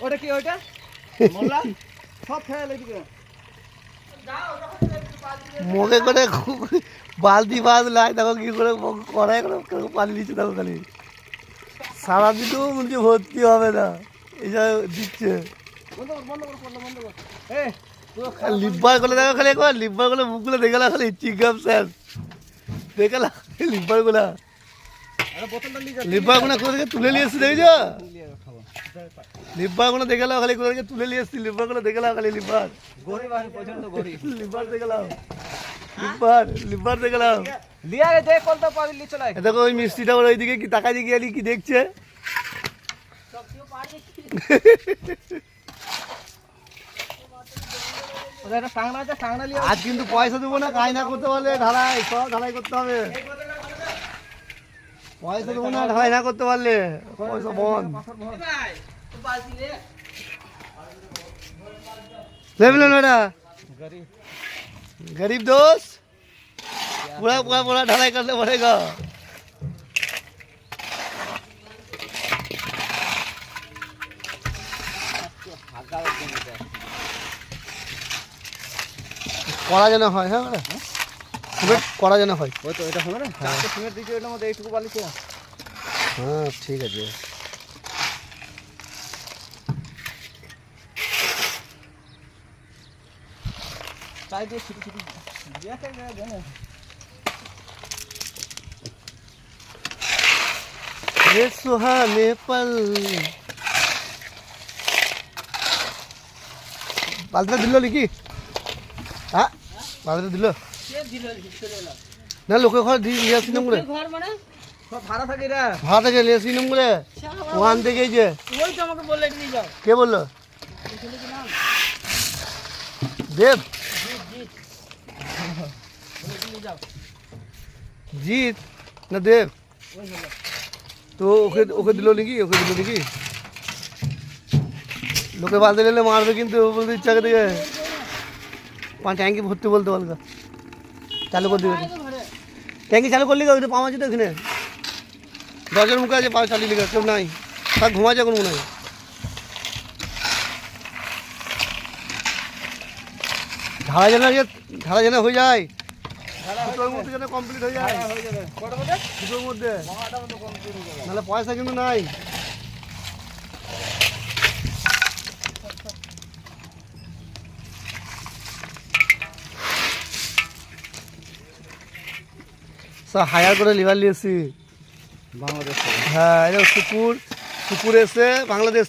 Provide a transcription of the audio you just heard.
ওটা কি ওটা মোল্লা সব ফেল এদিকে মুখে করে বালতি বাজলাই দেখো কি করে কড়াই করে পানি দিচ্ছে দেখো খালি সারাদিনও বলছে ভর্তি হবে না এইসব দিচ্ছে লিব্বার করে দেখো খালি একবার লিব্বার করে মুখগুলো দেখে না খালি চিংগাম স্যার দেখে না লিব্বার গুলা লিব্বার গুলো কোথা থেকে তুলে নিয়ে এসছি দেখেছ লিব্বার গুলো দেখে নাও খালি কোথা থেকে তুলে নিয়ে এসছি লিব্বার গুলো দেখে নাও খালি লিব্বার লিব্বার দেখে নাও লিব্বার দেখে নাও লিয়া দে কল তো পাবি লি চলাই দেখো ওই মিষ্টিটা ওর ওইদিকে কি তাকাই দিয়ে গেলি কি দেখছে আজ কিন্তু পয়সা দেবো না কাজ না করতে পারলে ঢালাই সব ঢালাই করতে হবে পয়সা দেবো না ঢালাই না করতে পারলে পয়সা বন্ধ বুঝলেন বেটা गरीब दोस्त पूरा पूरा पूरा ढलाई करना पड़ेगा করা যেন হয় হ্যাঁ করা যেন হয় ওই তো এটা হবে না চারটে সিমেন্ট দিয়েছে ওটার মধ্যে এইটুকু বালিছে হ্যাঁ ঠিক আছে তাই দিয়ে ছিটি ছিটি দিয়ে জানে ये सुहाने पल बालता दिल लिखी हाँ बालता दिल ना लोके घर दी लिया सिनम करे ঘর মানে সব ভাড়া থাকে রে भाड़ा के लिया सिनम करे वहां दे गई जे ওই তো আমাকে বললে নিয়ে যাও क्या बोल देव जीत ना देव तो ओके ओके दिलो नाকি ওকে দিলো নাকি লোকে বালতে গেলে মারবে কিন্তু বলতে ইচ্ছা করে দিকে পাঁচ ট্যাঙ্কি ভর্তি বলতে বলকা চালু করে দিবে ট্যাঙ্কি চালু করলি ওইটা পাওয়া যেত এখানে 10 এর মুখে আছে পাওয়া চালিয়ে লিখে কেউ নাই সব ঘুমাচ্ছে এখন মনে হয় ঢালা যেন হয়ে যায় দুটোর মধ্যে যেন কমপ্লিট হয়ে যায় দুটোর মধ্যে নাহলে পয়সা কিন্তু নাই সব হায়ার করে লিভার নিয়েছি বাংলাদেশ হ্যাঁ এটা সুপুর এসে বাংলাদেশ